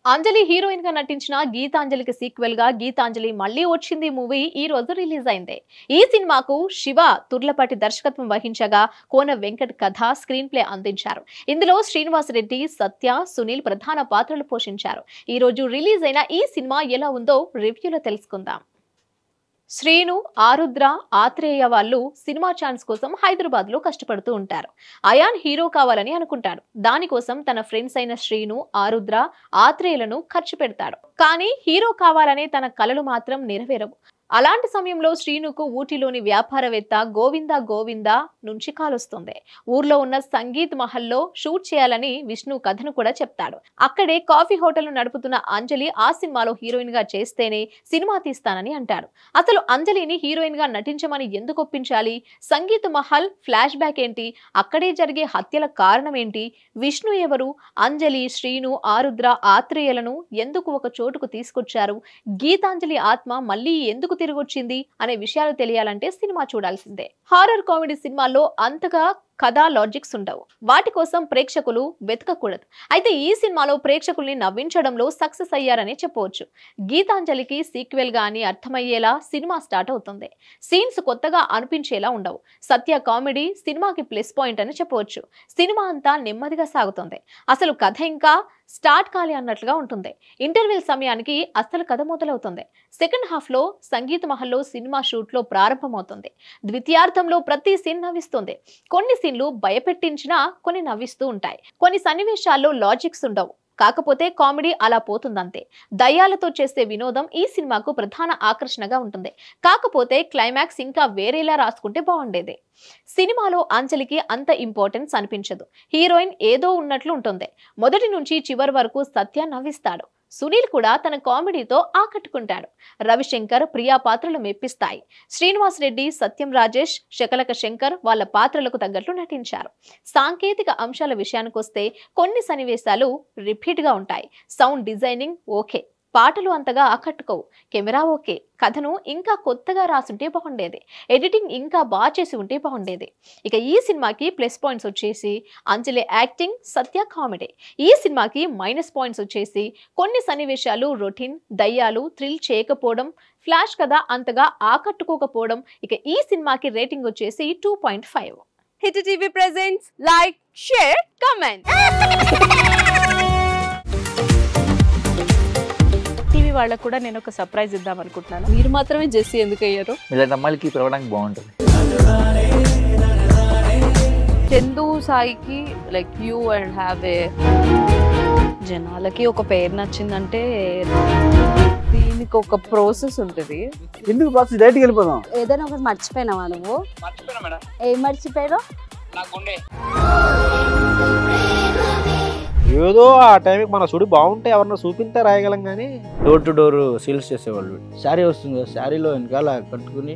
అంజలి heroine గా నటించిన గీతాంజలికి sequel గా గీతాంజలి మళ్ళీ వచ్చింది మూవీ ఈ రోజు రిలీజ్ అయింది. ఈ సినిమాకు శివ తుర్లపాటి దర్శకత్వం వహించగా కోన వెంకట్ కథ స్క్రీన్ ప్లే అందించారు. ఇందులో శ్రీనివాస్ రెడ్డి, సత్య, సునీల్ ప్రధాన పాత్రలు పోషించారు. ఈ రోజు రిలీజ్ అయిన ఈ సినిమా ఎలా ఉందో రివ్యూలో తెలుసుకుందాం. శ్రీను, ఆరుద్ర, ఆత్రేయ వాళ్ళు సినిమా ఛాన్స్ కోసం హైదరాబాద్ లో కష్టపడుతూ ఉంటారు. అయాన్ హీరో కావాలని అనుకుంటాడు. దానికోసం తన ఫ్రెండ్స్ అయిన శ్రీను, ఆరుద్ర, ఆత్రేయులను ఖర్చు పెడతాడు. కానీ హీరో కావాలనే తన కలలు మాత్రం నెరవేరవు. అలాంటి సమయంలో శ్రీనుకు ఊటీలోని వ్యాపారవేత్త గోవిందా గోవిందా నుంచి కాలొస్తుంది. ఊర్లో ఉన్న సంగీత్ మహల్లో షూట్ చేయాలని విష్ణు కథను కూడా చెప్తాడు. అక్కడే కాఫీ హోటల్ నడుపుతున్న అంజలి ఆ సినిమాలో హీరోయిన్ గా చేస్తేనే సినిమా తీస్తానని అంటాడు. అసలు అంజలిని హీరోయిన్ గా నటించమని ఎందుకు ఒప్పించాలి? సంగీత్ మహల్ ఫ్లాష్ బ్యాక్ ఏంటి? అక్కడే జరిగే హత్యల కారణం ఏంటి? విష్ణు ఎవరు? అంజలి, శ్రీను, ఆరుద్ర, ఆత్రేయులను ఎందుకు ఒక చోటుకు తీసుకొచ్చారు? గీతాంజలి ఆత్మ మళ్ళీ ఎందుకు తిరిగొచ్చింది అనే విషయాలు తెలియాలంటే సినిమా చూడాల్సిందే. హారర్ కామెడీ సినిమాల్లో అంతగా కథా లాజిక్స్ ఉండవు. వాటి కోసం ప్రేక్షకులు వెతకకూడదు. అయితే ఈ సినిమాలో ప్రేక్షకుల్ని నవ్వించడంలో సక్సెస్ అయ్యారని చెప్పవచ్చు. గీతాంజలికి సీక్వెల్ గా అని అర్థమయ్యేలా సినిమా స్టార్ట్ అవుతుంది. సీన్స్ కొత్తగా అనిపించేలా ఉండవు. సత్య కామెడీ సినిమాకి ప్లస్ పాయింట్ అని చెప్పవచ్చు. సినిమా అంతా నెమ్మదిగా సాగుతుంది. అసలు కథ ఇంకా స్టార్ట్ కాలి అన్నట్లుగా ఉంటుంది. ఇంటర్వెల్ సమయానికి అసలు కథ మొదలవుతుంది. సెకండ్ హాఫ్ లో సంగీత మహల్లో సినిమా షూట్ లో ప్రారంభమవుతుంది. ద్వితీయార్థంలో ప్రతి సీన్ నవ్విస్తుంది. కొన్ని సీన్లు భయపెట్టించినా కొన్ని నవ్విస్తూ ఉంటాయి. కొన్ని సన్నివేశాల్లో లాజిక్స్ ఉండవు. కాకపోతే కామెడీ అలా పోతుందంతే. దయ్యాలతో చేసే వినోదం ఈ సినిమాకు ప్రధాన ఆకర్షణగా ఉంటుంది. కాకపోతే క్లైమాక్స్ ఇంకా వేరేలా రాసుకుంటే బాగుండేది. సినిమాలో అంజలికి అంత ఇంపార్టెన్స్ అనిపించదు. హీరోయిన్ ఏదో ఉన్నట్లు ఉంటుంది. మొదటి నుంచి చివరి వరకు సత్య నవ్విస్తాడు. సునీల్ కూడా తన కామెడీతో ఆకట్టుకుంటాడు. రవిశంకర్, ప్రియా పాత్రలు మెప్పిస్తాయి. శ్రీనివాస్ రెడ్డి, సత్యం రాజేష్, శకలక శంకర్ వాళ్ళ పాత్రలకు తగ్గట్లు నటించారు. సాంకేతిక అంశాల విషయానికొస్తే కొన్ని సన్నివేశాలు రిపీట్ గా ఉంటాయి. సౌండ్ డిజైనింగ్ ఓకే, పాటలు అంతగా ఆకట్టుకోవు. కెమెరా ఓకే, కథను ఇంకా కొత్తగా రాసుంటే బాగుండేది. ఎడిటింగ్ ఇంకా బాగా చేసి ఉంటే బాగుండేది. ఇక ఈ సినిమాకి ప్లస్ పాయింట్స్ వచ్చేసి అంజలి యాక్టింగ్, సత్య కామెడీ. ఈ సినిమాకి మైనస్ పాయింట్స్ వచ్చేసి కొన్ని సన్నివేశాలు రొటీన్, దయ్యాలు థ్రిల్ చేయకపోవడం, ఫ్లాష్ కథ అంతగా ఆకట్టుకోకపోవడం. ఇక ఈ సినిమాకి రేటింగ్ వచ్చేసి 2.5. Hit TV presents like, share, comment. TV వాళ్ళకు కూడా నేను ఒక సర్ప్రైజ్ ఇద్దాం అనుకుంటున్నాను. మీరు మాత్రమే జెస్సీ ఎందుకు అయ్యారు? ఇలాంటి అమ్మాయిలకి పిలవడానికి బాగుంటుంది. చందు సాయికి like you and have a జనాలకి ఒక పేరు నచ్చిందంటే దీనికి ఒక ప్రాసెస్ ఉంటుంది. ఎందుకు బాక్స్ డైరెక్ట్‌గా వెళ్ళిపోదాం. ఏదైనా ఒకటి మర్చిపోయినావా నువ్వు? మర్చిపోయినా మేడం. ఏం మర్చిపోయారు? నా గుండె. ఏదో ఆ టైంకి మన సుడి బాగుంటే ఎవరన్నా చూపింటే రాయగలం కానీ డోర్ టు డోర్ సేల్స్ చేసేవాళ్ళు. శారీ వస్తుంది, శారీలో వెనకాల కట్టుకుని